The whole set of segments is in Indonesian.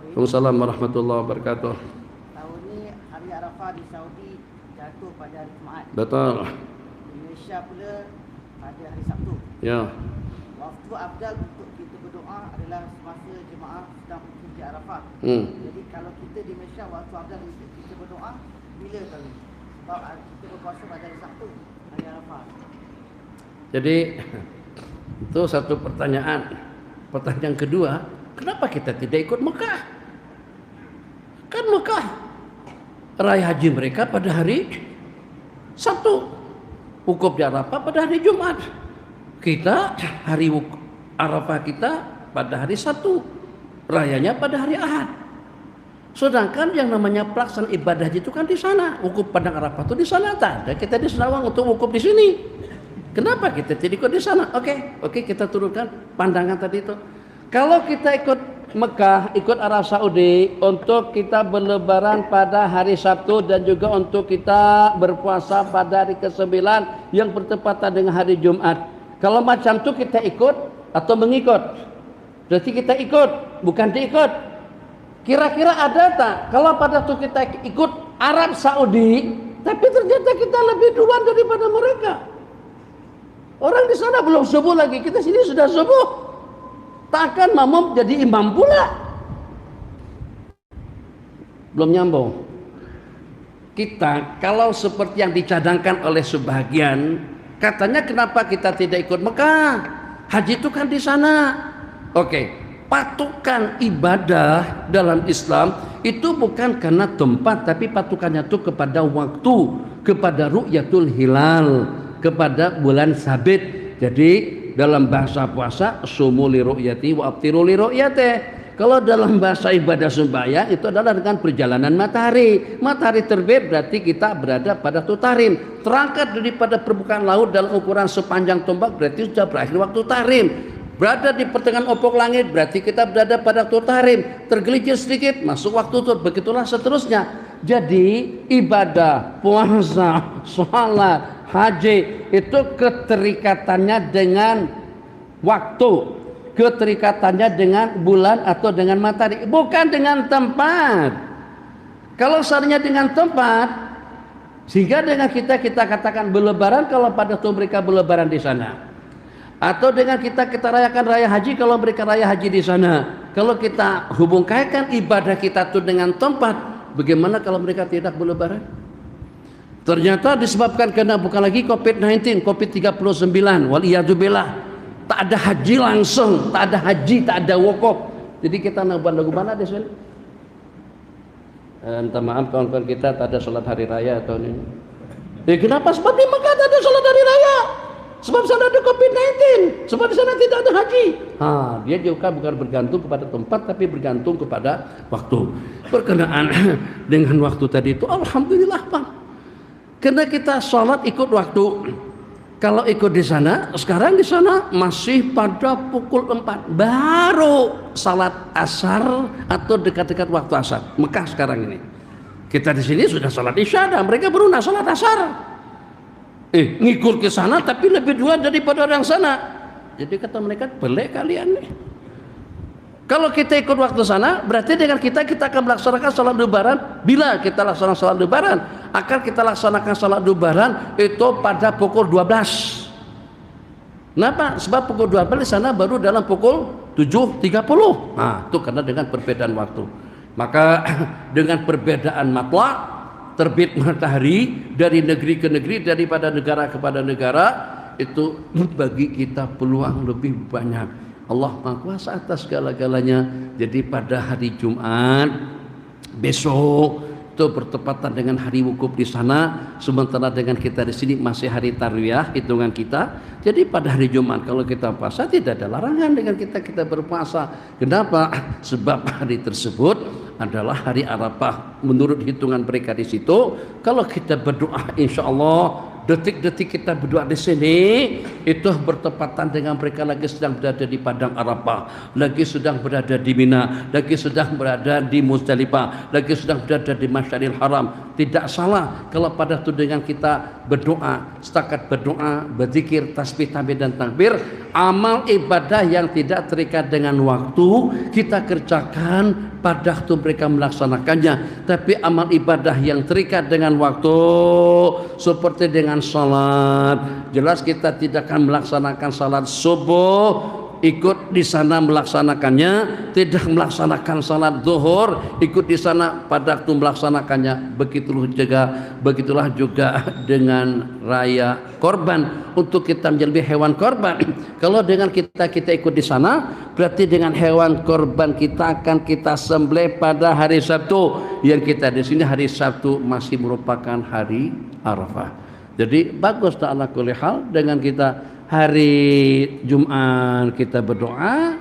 Waalaikumsalam warahmatullahi wabarakatuh. Tahun ini hari Arafah di Saudi jatuh pada hari Jumaat. Betul. Di Malaysia pula pada hari Sabtu. Ya. Waktu afdal untuk kita berdoa adalah semasa jemaah sedang berkumpul Arafah. Jadi kalau kita di Malaysia, waktu afdal untuk kita berdoa bila kali? Sebab kita berpuasa pada hari Sabtu, hari Arafah. Jadi itu satu pertanyaan. Pertanyaan kedua, kenapa kita tidak ikut Mekah? Kan Mekah raya haji mereka pada hari Sabtu, wukuf di Arafah pada hari Jumat. Kita hari Arafah kita pada hari Sabtu, rayanya pada hari Ahad. Sedangkan yang namanya pelaksanaan ibadah haji itu kan di sana, wukuf padang Arafah itu di sana. Dan kita di Serawang untuk wukuf di sini. Kenapa kita tidak ikut di sana? Oke, kita turunkan pandangan tadi itu. Kalau kita ikut Mekah, ikut Arab Saudi untuk kita berlebaran pada hari Sabtu dan juga untuk kita berpuasa pada hari ke-9 yang bertepatan dengan hari Jumat. Kalau macam itu kita ikut atau mengikut? Berarti kita ikut, bukan diikut. Kira-kira ada tak kalau pada itu kita ikut Arab Saudi, tapi ternyata kita lebih duluan daripada mereka? Orang di sana belum subuh lagi, kita sini sudah subuh. Takkan makmum jadi imam pula? Belum nyambung. Kita kalau seperti yang dicadangkan oleh sebagian, katanya kenapa kita tidak ikut Mekah? Haji itu kan di sana. Oke, patokan ibadah dalam Islam itu bukan karena tempat, tapi patokannya itu kepada waktu, kepada ru'yatul hilal, kepada bulan sabit. Jadi dalam bahasa puasa sumu li ru'yati wa aftiru li ru'yati. Kalau dalam bahasa ibadah sembahyang itu adalah dengan perjalanan matahari. Matahari terbit berarti kita berada pada waktu tahrim. Terangkat daripada permukaan laut dalam ukuran sepanjang tombak berarti sudah berakhir waktu tahrim. Berada di pertengahan ufuk langit berarti kita berada pada waktu tahrim. Tergelincir sedikit masuk waktu tur, begitulah seterusnya. Jadi ibadah, puasa, sholat, haji itu keterikatannya dengan waktu, keterikatannya dengan bulan atau dengan matahari, bukan dengan tempat. Kalau seandainya dengan tempat, sehingga dengan kita katakan berlebaran kalau pada waktu mereka berlebaran di sana, atau dengan kita rayakan raya haji kalau mereka raya haji di sana. Kalau kita hubungkan ibadah kita itu dengan tempat, bagaimana kalau mereka tidak berlebaran? Ternyata disebabkan karena bukan lagi COVID-19, COVID-39, waliyadzubillah. Tak ada haji langsung, tak ada haji, tak ada wukuf. Jadi kita lagu mana di sini? Minta maaf kawan-kawan kita tak ada sholat hari raya tahun ini. Kenapa? Sebab di Mekah tak ada sholat hari raya. Sebab sana ada COVID-19, sebab di sana tidak ada haji. Dia juga bukan bergantung kepada tempat, tapi bergantung kepada waktu. Berkenaan dengan waktu tadi itu, alhamdulillah Bang. Karena kita sholat ikut waktu. Kalau ikut di sana, sekarang di sana masih pada pukul 4 baru salat asar atau dekat-dekat waktu asar. Mekah sekarang ini. Kita di sini sudah salat isya dan mereka baru nak salat asar. Ngikut ke sana tapi lebih dua daripada orang sana. Jadi kata mereka, pelik kalian nih. Kalau kita ikut waktu sana, berarti dengan kita akan melaksanakan salat lebaran. Bila kita laksanakan salat lebaran, akan kita laksanakan salat lebaran itu pada pukul 12. Kenapa? Sebab pukul 12 di sana baru dalam pukul 7.30. Itu karena dengan perbedaan waktu. Maka dengan perbedaan matlak, terbit matahari dari negeri ke negeri, daripada negara kepada negara, itu bagi kita peluang lebih banyak. Allah Maha Kuasa atas segala-galanya. Jadi pada hari Jumat besok itu bertepatan dengan hari wukuf di sana, sementara dengan kita di sini masih hari tarwiyah hitungan kita. Jadi pada hari Jumat kalau kita puasa tidak ada larangan dengan kita berpuasa. Kenapa? Sebab hari tersebut adalah hari Arafah menurut hitungan mereka di situ. Kalau kita berdoa insya Allah detik-detik kita berdoa di sini itu bertepatan dengan mereka lagi sedang berada di padang Arafah, lagi sedang berada di Mina, lagi sedang berada di Muzdalifah, lagi sedang berada di Masjidil Haram. Tidak salah kalau pada itu dengan kita berdoa, setakat berdoa, berzikir, tasbih, tahmid dan takbir, amal ibadah yang tidak terikat dengan waktu kita kerjakan pada waktu mereka melaksanakannya. Tapi amal ibadah yang terikat dengan waktu seperti dengan salat, jelas kita tidak akan melaksanakan salat subuh ikut di sana melaksanakannya, tidak melaksanakan salat zuhur ikut di sana pada waktu melaksanakannya. Begitulah juga dengan raya korban, untuk kita menjadi hewan korban. Kalau dengan kita ikut di sana, berarti dengan hewan korban kita akan kita sembelih pada hari Sabtu, yang kita di sini hari Sabtu masih merupakan hari Arafah. Jadi bagus ta'ala kulli hal dengan kita hari Jumat kita berdoa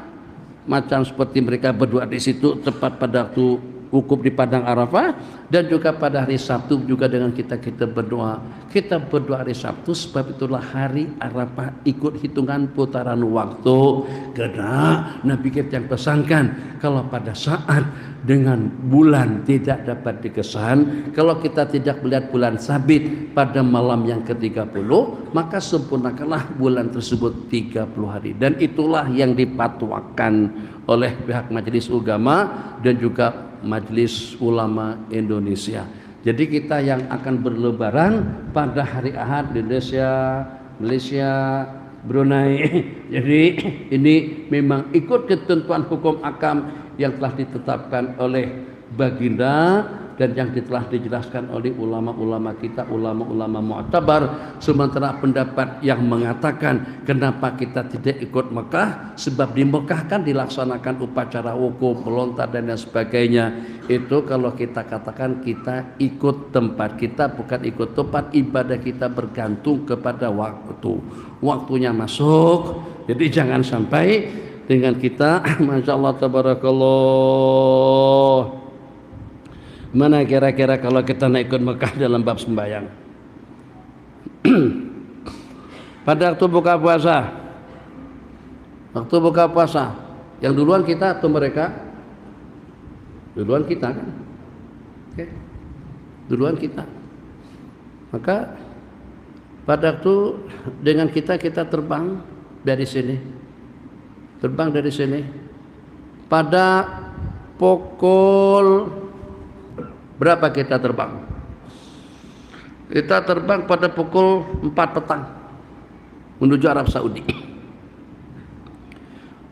macam seperti mereka berdoa di situ tepat pada waktu wukuf di padang Arafah, dan juga pada hari Sabtu juga dengan kita berdoa. Kita berdoa hari Sabtu sebab itulah hari Arafah ikut hitungan putaran waktu, karena Nabi kita yang pesankan kalau pada saat dengan bulan tidak dapat dikesan, kalau kita tidak melihat bulan sabit pada malam yang ke-30, maka sempurnakanlah bulan tersebut 30 hari. Dan itulah yang dipatwakan oleh pihak Majelis Ulama dan juga Majelis Ulama Indonesia. Jadi kita yang akan berlebaran pada hari Ahad di Indonesia, Malaysia, Brunei. Jadi ini memang ikut ketentuan hukum akam yang telah ditetapkan oleh baginda dan yang telah dijelaskan oleh ulama-ulama kita, ulama-ulama mu'tabar. Sementara pendapat yang mengatakan kenapa kita tidak ikut Mekah, sebab di Mekah kan dilaksanakan upacara wukuf, melontar dan lain sebagainya. Itu kalau kita katakan kita ikut tempat, kita bukan ikut tempat, ibadah kita bergantung kepada waktu. Waktunya masuk, jadi jangan sampai dengan kita Masya Allah tabarakallah. Mana kira-kira kalau kita nak ikut Mekah dalam bab sembahyang? Pada waktu buka puasa, yang duluan kita atau mereka? Duluan kita kan? Oke. Duluan kita. Maka pada waktu dengan kita terbang dari sini. Pada pukul berapa kita terbang? Kita terbang pada pukul 4 petang menuju Arab Saudi.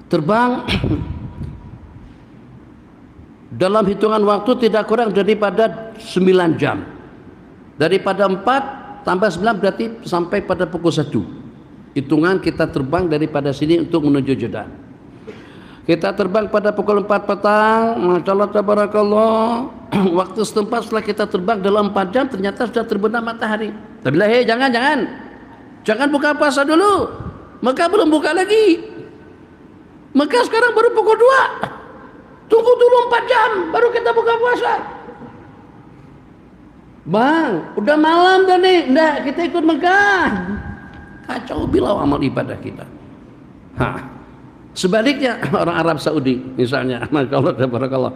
Terbang dalam hitungan waktu tidak kurang daripada 9 jam. Daripada 4 tambah 9 berarti sampai pada pukul 1. Hitungan kita terbang daripada sini untuk menuju Jeddah. Kita terbang pada pukul 4 petang, Masya Allah tabarakallah. Waktu setempat setelah kita terbang dalam 4 jam ternyata sudah terbenam matahari. Tapi lah, jangan buka puasa dulu. Maka belum buka lagi. Maka sekarang baru pukul 2. Tunggu dulu 4 jam baru kita buka puasa. Bang, udah malam dah nih. Nggak, kita ikut Mekah. Kacau bilau amal ibadah kita. Sebaliknya orang Arab Saudi misalnya, Masya Allah tabarakallah,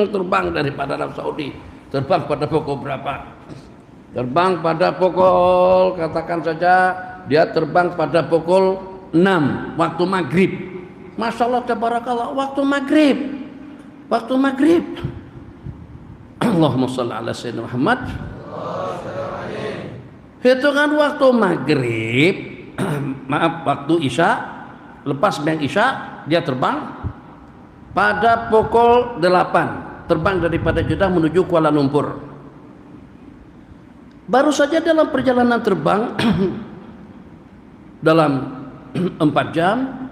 terbang daripada Arab Saudi, terbang pada pukul berapa? Terbang pada pukul, katakan saja dia terbang pada pukul 6 waktu maghrib. Masya Allah tabarakallah, waktu maghrib. Allahumma shalli ala sayyidina Muhammad. Hitungan waktu maghrib, waktu isya, lepas sembahyang isya dia terbang pada pukul 8, terbang daripada Jeddah menuju Kuala Lumpur. Baru saja dalam perjalanan terbang dalam 4 jam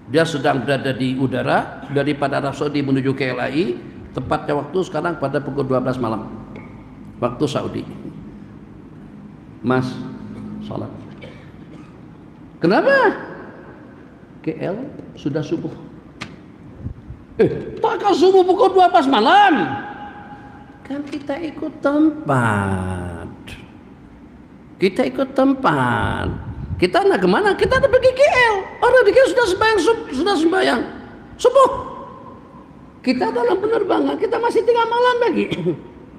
dia sedang berada di udara daripada Arab Saudi menuju ke LAI. Tepatnya waktu sekarang pada pukul 12 malam waktu Saudi. Mas, salat. Kenapa? KL sudah subuh. Takkan subuh pukul 12 malam? Kan kita ikut tempat. Kita ikut tempat. Kita nak kemana? Kita ada pergi KL. Orang di KL sudah sembahyang subuh. Kita dalam penerbangan, kita masih tinggal malam lagi.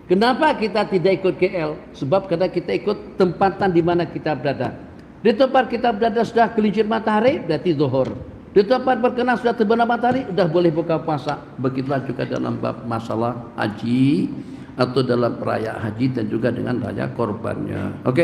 Kenapa kita tidak ikut KL? Sebab karena kita ikut tempatan di mana kita berada. Di tempat kita berada sudah gelincir matahari, berarti zuhur. Di tempat berkenan sudah terbenam matahari, sudah boleh buka puasa. Begitulah juga dalam bab masalah haji atau dalam perayaan haji dan juga dengan raya korbannya. Oke.